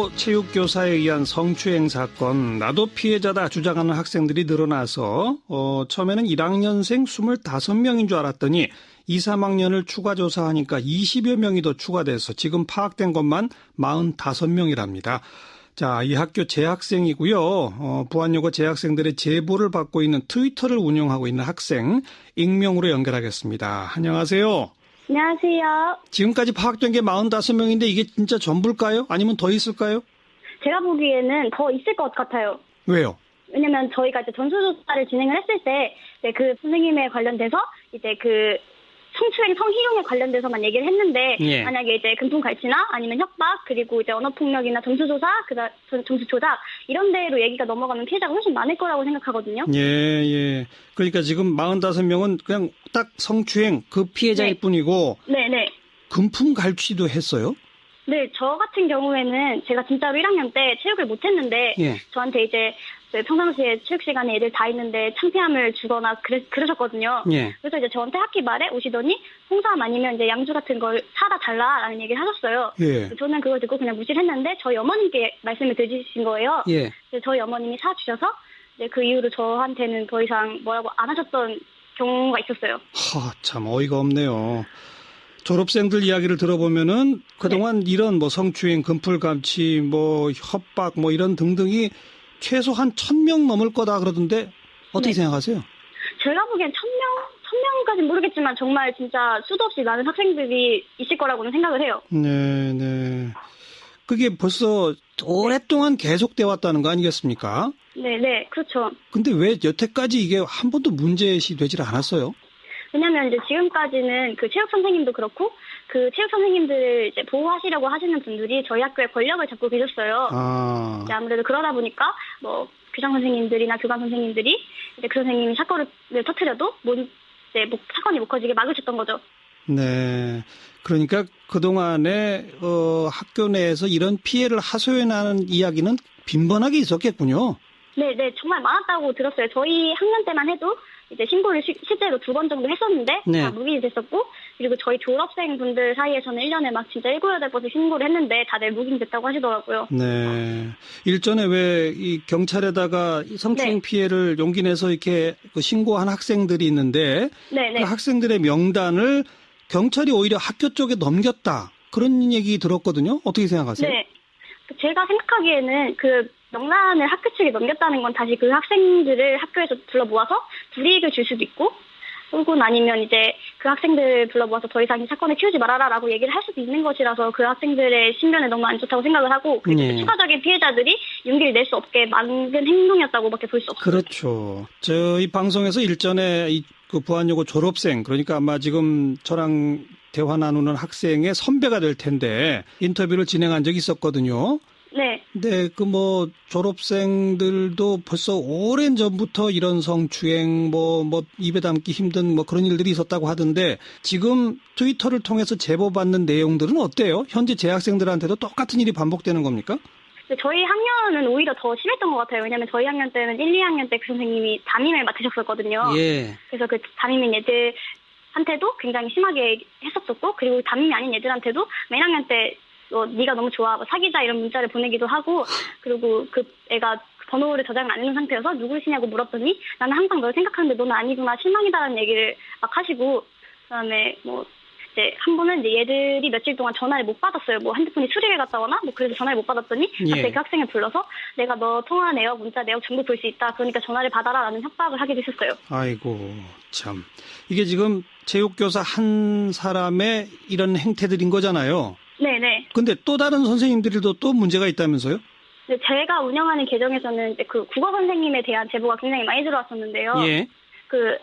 학교 체육교사에 의한 성추행 사건, 나도 피해자다 주장하는 학생들이 늘어나서 처음에는 1학년생 25명인 줄 알았더니 2, 3학년을 추가 조사하니까 20여 명이 더 추가돼서 지금 파악된 것만 45명이랍니다. 자, 이 학교 재학생이고요. 부안여고 재학생들의 제보를 받고 있는 트위터를 운영하고 있는 학생, 익명으로 연결하겠습니다. 안녕하세요. 안녕하세요. 지금까지 파악된 게 45명인데 이게 진짜 전부일까요? 아니면 더 있을까요? 제가 보기에는 더 있을 것 같아요. 왜요? 왜냐면 저희가 이제 전수조사를 진행을 했을 때, 그 선생님에 관련돼서 이제 그 성추행, 성희롱에 관련돼서만 얘기를 했는데, 예. 만약에 이제 금품갈취나 아니면 협박, 그리고 이제 언어폭력이나 점수조사, 점수 조작, 이런 데로 얘기가 넘어가면 피해자가 훨씬 많을 거라고 생각하거든요. 예. 그러니까 지금 45명은 그냥 딱 성추행 그 피해자일 네. 뿐이고, 네네. 금품갈취도 했어요? 네, 저 같은 경우에는 제가 진짜로 1학년 때 체육을 못했는데, 예. 저한테 이제 평상시에 체육 시간에 애들 다 있는데 창피함을 주거나 그러셨거든요. 예. 그래서 이제 저한테 학기 말에 오시더니 홍삼 아니면 이제 양주 같은 걸 사다 달라라는 얘기를 하셨어요. 예. 저는 그걸 듣고 그냥 무시를 했는데 저희 어머님께 말씀을 드리신 거예요. 예. 그래서 저희 어머님이 사주셔서 이제 그 이후로 저한테는 더 이상 뭐라고 안 하셨던 경우가 있었어요. 참 어이가 없네요. 졸업생들 이야기를 들어보면은 그동안 이런 뭐 성추행, 금품갈취, 뭐 협박, 뭐 이런 등등이 최소 한 1,000명 넘을 거다 그러던데 어떻게 생각하세요? 제가 보기엔 1,000명까지는 모르겠지만 정말 진짜 수도 없이 많은 학생들이 있을 거라고는 생각을 해요. 네. 그게 벌써 오랫동안 계속돼 왔다는 거 아니겠습니까? 네, 그렇죠. 근데 왜 여태까지 이게 한 번도 문제시 되질 않았어요? 왜냐면 이제 지금까지는 그 체육 선생님도 그렇고 그 체육 선생님들을 이제 보호하시려고 하시는 분들이 저희 학교의 권력을 잡고 계셨어요. 이제 아무래도 그러다 보니까 뭐 교장 선생님들이나 교감 선생님들이 이제 그 선생님이 사건을 터뜨려도 사건이 못 커지게 막으셨던 거죠. 네. 그러니까 그동안에 학교 내에서 이런 피해를 하소연하는 이야기는 빈번하게 있었겠군요. 네, 정말 많았다고 들었어요. 저희 학년 때만 해도 이제 신고를 실제로 2번 정도 했었는데 다 무기이 됐었고, 그리고 저희 졸업생 분들 사이에서는 1년에 막 진짜 7, 8번씩 신고를 했는데 다들 무기이 됐다고 하시더라고요. 네. 일전에 왜 이 경찰에다가 성추행 피해를 용기 내서 이렇게 신고한 학생들이 있는데 그 학생들의 명단을 경찰이 오히려 학교 쪽에 넘겼다. 그런 얘기 들었거든요. 어떻게 생각하세요? 네. 제가 생각하기에는 그 명단을 학교 측에 넘겼다는 건 다시 그 학생들을 학교에서 불러 모아서 불이익을 줄 수도 있고, 혹은 아니면 이제 그 학생들을 불러 모아서 더 이상 이 사건을 키우지 말아라라고 얘기를 할 수도 있는 것이라서 그 학생들의 신변에 너무 안 좋다고 생각을 하고, 그리고 추가적인 피해자들이 용기를 낼 수 없게 만든 행동이었다고밖에 볼 수 없어요. 그렇죠. 저희 방송에서 일전에 그 부안여고 졸업생, 그러니까 아마 지금 저랑 대화 나누는 학생의 선배가 될 텐데 인터뷰를 진행한 적이 있었거든요. 네. 근데 그 뭐 졸업생들도 벌써 오랜 전부터 이런 성추행, 뭐 입에 담기 힘든 뭐 그런 일들이 있었다고 하던데 지금 트위터를 통해서 제보받는 내용들은 어때요? 현재 재학생들한테도 똑같은 일이 반복되는 겁니까? 저희 학년은 오히려 더 심했던 것 같아요. 왜냐면 저희 학년 때는 1, 2학년 때 그 선생님이 담임을 맡으셨었거든요. 예. 그래서 그 담임인 애들한테도 굉장히 심하게 했었었고, 그리고 담임이 아닌 애들한테도 1학년 때 네가 너무 좋아, 사귀자 이런 문자를 보내기도 하고, 그리고 그 애가 번호를 저장을 안 해놓은 상태여서 누구시냐고 물었더니 나는 항상 널 생각하는데 너는 아니구나, 실망이다라는 얘기를 막 하시고, 그다음에 이제 한 번은 이제 얘들이 며칠 동안 전화를 못 받았어요. 뭐 핸드폰이 수리를 갔다거나 그래서 전화를 못 받았더니 갑자기 그 학생을 불러서 내가 너 통화 내역, 문자 내역 전부 볼 수 있다. 그러니까 전화를 받아라라는 협박을 하기도 했었어요. 아이고 참, 이게 지금 체육교사 한 사람의 이런 행태들인 거잖아요. 네네. 근데 또 다른 선생님들도 또 문제가 있다면서요? 네, 제가 운영하는 계정에서는 이제 그 국어 선생님에 대한 제보가 굉장히 많이 들어왔었는데요. 예. 그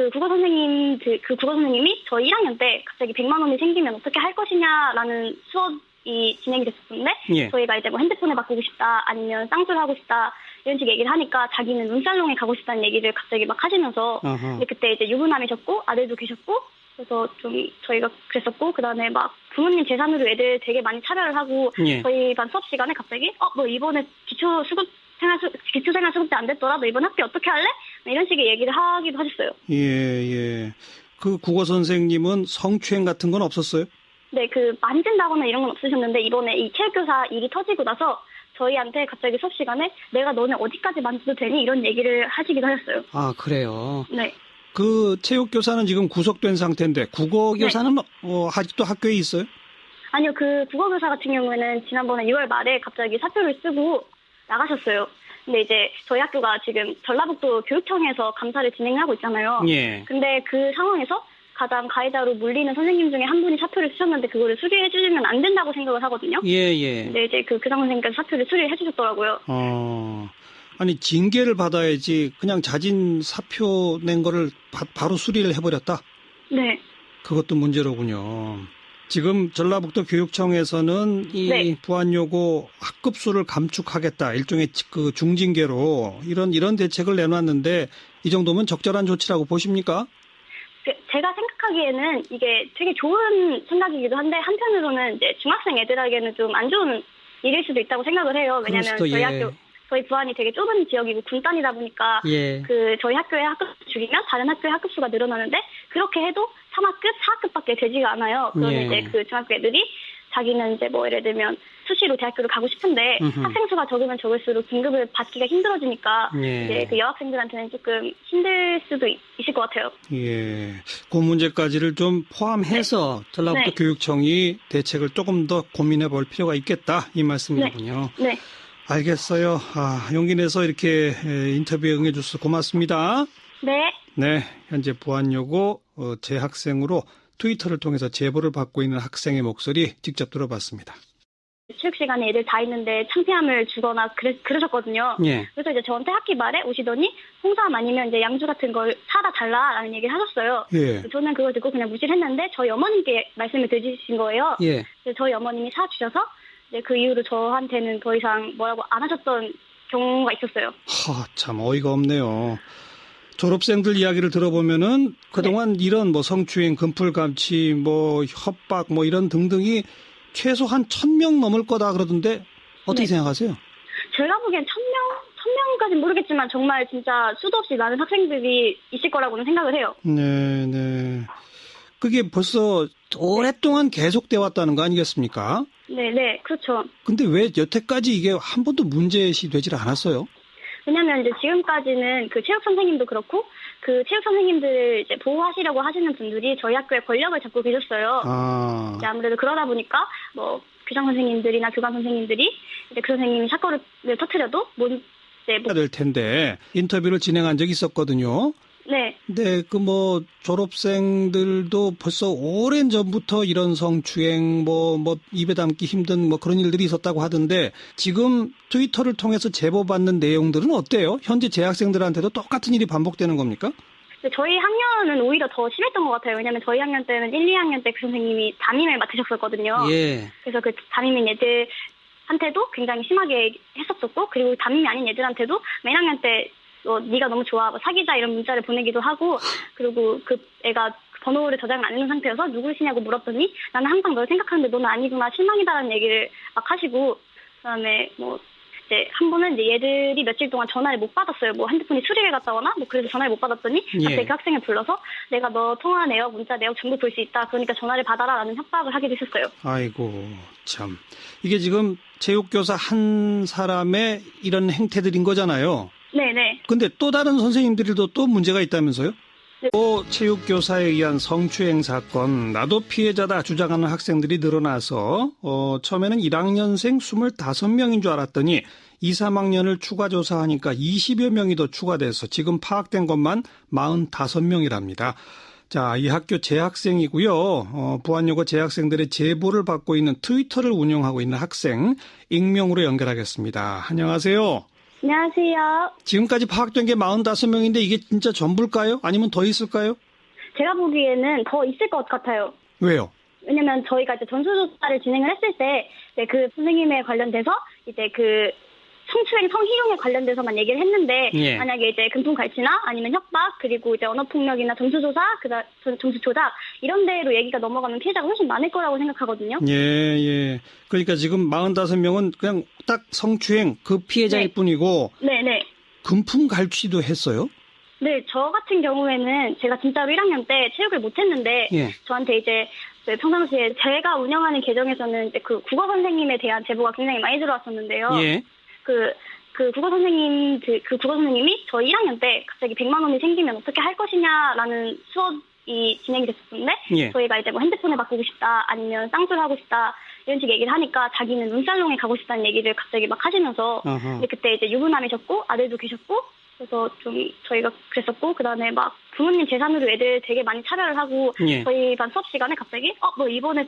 국어 선생님이 저희 1학년 때 갑자기 100만 원이 생기면 어떻게 할 것이냐라는 수업이 진행이 됐었는데, 저희가 이제 뭐 핸드폰을 바꾸고 싶다, 아니면 쌍수를 하고 싶다, 이런 식의 얘기를 하니까 자기는 눈살롱에 가고 싶다는 얘기를 갑자기 막 하시면서, 근데 그때 이제 유부남이셨고 아들도 계셨고, 그래서 좀 저희가 그랬었고, 그다음에 막 부모님 재산으로 애들 되게 많이 차별을 하고, 저희 반 수업 시간에 갑자기 너 이번에 기초생활수급제 안 됐더라, 너 이번 학기 어떻게 할래? 이런 식의 얘기를 하기도 하셨어요. 예. 그 국어 선생님은 성추행 같은 건 없었어요? 네, 만진다거나 이런 건 없으셨는데 이번에 이 체육교사 일이 터지고 나서 저희한테 갑자기 수업 시간에 내가 너네 어디까지 만져도 되니? 이런 얘기를 하시기도 하셨어요. 아, 그래요? 네. 그 체육교사는 지금 구속된 상태인데 국어교사는 아직도 학교에 있어요? 아니요, 국어교사 같은 경우에는 지난번에 6월 말에 갑자기 사표를 쓰고 나가셨어요. 근데 이제 저희 학교가 지금 전라북도 교육청에서 감사를 진행하고 있잖아요. 예. 근데 그 상황에서 가장 가해자로 물리는 선생님 중에 한 분이 사표를 쓰셨는데 그거를 수리해 주시면 안 된다고 생각을 하거든요. 예. 근데 이제 교장 선생님께서 사표를 수리해 주셨더라고요. 아니 징계를 받아야지 그냥 자진 사표 낸 거를 바로 수리를 해버렸다? 네. 그것도 문제로군요. 지금 전라북도 교육청에서는 이 네. 부안여고 학급수를 감축하겠다. 일종의 그 중징계로 이런 대책을 내놨는데 이 정도면 적절한 조치라고 보십니까? 제가 생각하기에는 이게 되게 좋은 생각이기도 한데 한편으로는 이제 중학생 애들에게는 좀 안 좋은 일일 수도 있다고 생각을 해요. 왜냐하면 저희 부안이 되게 좁은 지역이고 군단이다 보니까 저희 학교의 학급수 줄이면 다른 학교의 학급수가 늘어나는데 그렇게 해도 3학급, 4학급밖에 되지가 않아요. 그러면 이제 그 중학교 애들이 자기는 이제 뭐 예를 들면 수시로 대학교를 가고 싶은데 학생 수가 적으면 적을수록 등급을 받기가 힘들어지니까 이제 그 여학생들한테는 조금 힘들 수도 있을 것 같아요. 예, 그 문제까지를 좀 포함해서 전라북도 교육청이 대책을 조금 더 고민해 볼 필요가 있겠다 이 말씀이군요. 네. 알겠어요. 용기 내서 이렇게 인터뷰에 응해주셔서 고맙습니다. 네. 네, 현재 부안여고 재학생으로 트위터를 통해서 제보를 받고 있는 학생의 목소리 직접 들어봤습니다. 체육 시간에 애들 다 있는데 창피함을 주거나 그러셨거든요. 예. 그래서 이제 저한테 학기 말에 오시더니 홍삼 아니면 이제 양주 같은 걸 사다 달라라는 얘기를 하셨어요. 예. 저는 그걸 듣고 그냥 무시를 했는데 저희 어머님께 말씀을 드리신 거예요. 예. 그래서 저희 어머님이 사주셔서 이제 그 이후로 저한테는 더 이상 뭐라고 안 하셨던 경우가 있었어요. 참 어이가 없네요. 졸업생들 이야기를 들어보면은 그동안 이런 뭐 성추행, 금풀감치, 뭐 협박, 뭐 이런 등등이 최소한 1,000명 넘을 거다 그러던데 어떻게 생각하세요? 제가 보기엔 1,000명까지는 모르겠지만 정말 진짜 수도 없이 많은 학생들이 있을 거라고는 생각을 해요. 네. 그게 벌써 오랫동안 계속돼 왔다는 거 아니겠습니까? 네, 그렇죠. 근데 왜 여태까지 이게 한 번도 문제시 되질 않았어요? 왜냐면 이제 지금까지는 그 체육 선생님도 그렇고 그 체육 선생님들을 이제 보호하시려고 하시는 분들이 저희 학교의 권력을 잡고 계셨어요. 이제 아무래도 그러다 보니까 뭐 교장 선생님들이나 교감 선생님들이 이제 그 선생님이 사건을 터뜨려도 해야 될 텐데 인터뷰를 진행한 적이 있었거든요. 네. 근데 뭐 졸업생들도 벌써 오랜 전부터 이런 성추행 뭐 입에 담기 힘든 뭐 그런 일들이 있었다고 하던데 지금 트위터를 통해서 제보받는 내용들은 어때요? 현재 재학생들한테도 똑같은 일이 반복되는 겁니까? 저희 학년은 오히려 더 심했던 것 같아요. 왜냐하면 저희 학년 때는 1, 2학년 때 그 선생님이 담임을 맡으셨었거든요. 예. 그래서 그 담임인 애들한테도 굉장히 심하게 했었었고 그리고 담임이 아닌 애들한테도 맨 1학년 때 네가 너무 좋아, 사귀자 이런 문자를 보내기도 하고 그리고 그 애가 번호를 저장을 안 해놓은 상태여서 누구시냐고 물었더니 나는 항상 널 생각하는데 너는 아니구나 실망이다라는 얘기를 막 하시고 그다음에 뭐 이제 한 번은 이제 얘들이 며칠 동안 전화를 못 받았어요. 뭐 핸드폰이 수리를 갔다거나 뭐 그래서 전화를 못 받았더니 갑자기 그 학생을 불러서 내가 너 통화 내역, 문자 내역 전부 볼 수 있다. 그러니까 전화를 받아라라는 협박을 하기도 했었어요. 아이고 참 이게 지금 체육교사 한 사람의 이런 행태들인 거잖아요. 네네. 근데 또 다른 선생님들도 또 문제가 있다면서요? 네. 또 체육교사에 의한 성추행 사건, 나도 피해자다 주장하는 학생들이 늘어나서 처음에는 1학년생 25명인 줄 알았더니 2, 3학년을 추가 조사하니까 20여 명이 더 추가돼서 지금 파악된 것만 45명이랍니다. 자, 이 학교 재학생이고요. 부안여고 재학생들의 제보를 받고 있는 트위터를 운영하고 있는 학생, 익명으로 연결하겠습니다. 안녕하세요. 안녕하세요. 지금까지 파악된 게 45명인데 이게 진짜 전부일까요? 아니면 더 있을까요? 제가 보기에는 더 있을 것 같아요. 왜요? 왜냐면 저희가 이제 전수조사를 진행을 했을 때, 그 선생님에 관련돼서 이제 그 성추행, 성희롱에 관련돼서만 얘기를 했는데, 만약에 이제 금품갈취나 아니면 협박, 그리고 이제 언어폭력이나 점수조사, 점수 조작, 이런 데로 얘기가 넘어가면 피해자가 훨씬 많을 거라고 생각하거든요. 예. 그러니까 지금 45명은 그냥 딱 성추행 그 피해자일 뿐이고, 네네. 금품갈취도 했어요? 네, 저 같은 경우에는 제가 진짜로 1학년 때 체육을 못했는데, 저한테 이제 네, 평상시에 제가 운영하는 계정에서는 이제 그 국어 선생님에 대한 제보가 굉장히 많이 들어왔었는데요. 예. 그 국어 선생님이 저희 1학년 때 갑자기 100만 원이 생기면 어떻게 할 것이냐라는 수업이 진행이 됐었는데 예. 저희가 이제 뭐 핸드폰을 바꾸고 싶다 아니면 쌍수를 하고 싶다 이런 식의 얘기를 하니까 자기는 눈살롱에 가고 싶다는 얘기를 갑자기 막 하시면서 근데 그때 이제 유부남이셨고 아들도 계셨고 그래서 좀 저희가 그랬었고 그다음에 막 부모님 재산으로 애들 되게 많이 차별을 하고 예. 저희 반 수업 시간에 갑자기 너 이번에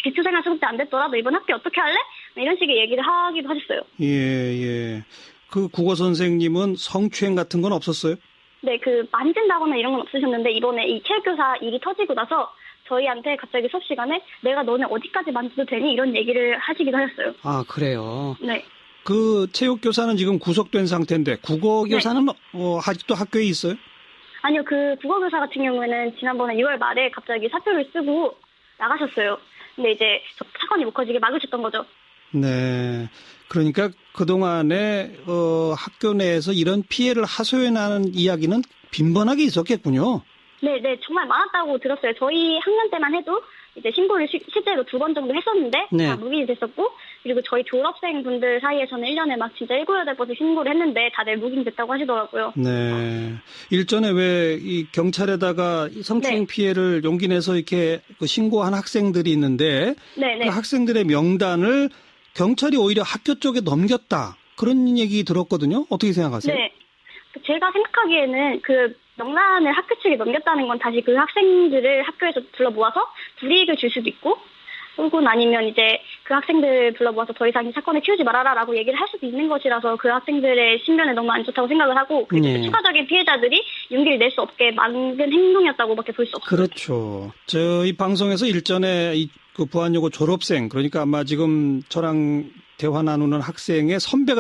기초생활수급제 안 됐더라 너 이번 학기 어떻게 할래? 이런 식의 얘기를 하기도 하셨어요. 예. 그 국어 선생님은 성추행 같은 건 없었어요? 네, 만진다거나 이런 건 없으셨는데 이번에 이 체육교사 일이 터지고 나서 저희한테 갑자기 수업 시간에 내가 너네 어디까지 만져도 되니? 이런 얘기를 하시기도 하셨어요. 아, 그래요? 네. 그 체육교사는 지금 구속된 상태인데 국어교사는 아직도 학교에 있어요? 아니요, 그 국어교사 같은 경우에는 지난번에 6월 말에 갑자기 사표를 쓰고 나가셨어요. 근데 이제 사건이 못 커지게 막으셨던 거죠. 네. 그러니까 그동안에 학교 내에서 이런 피해를 하소연하는 이야기는 빈번하게 있었겠군요. 네, 정말 많았다고 들었어요. 저희 학년 때만 해도 이제 신고를 실제로 2번 정도 했었는데 네. 다 무기이 됐었고 그리고 저희 졸업생 분들 사이에서는 1년에 막 진짜 7, 8번씩 신고를 했는데 다들 무기됐다고 하시더라고요. 네. 일전에 왜 이 경찰에다가 성추행 네. 피해를 용기 내서 이렇게 신고한 학생들이 있는데 네. 그 학생들의 명단을 경찰이 오히려 학교 쪽에 넘겼다. 그런 얘기 들었거든요. 어떻게 생각하세요? 네. 제가 생각하기에는 그 명단을 학교 측에 넘겼다는 건 다시 그 학생들을 학교에서 불러 모아서 불이익을 줄 수도 있고 혹은 아니면 이제 그 학생들 불러 모아서 더 이상 이 사건을 키우지 말아라라고 얘기를 할 수도 있는 것이라서 그 학생들의 신변에 너무 안 좋다고 생각을 하고 그리고 네. 추가적인 피해자들이 용기를 낼 수 없게 만든 행동이었다고밖에 볼 수 없어요. 그렇죠. 저희 방송에서 일전에 그 부안여고 졸업생 그러니까 아마 지금 저랑 대화 나누는 학생의 선배가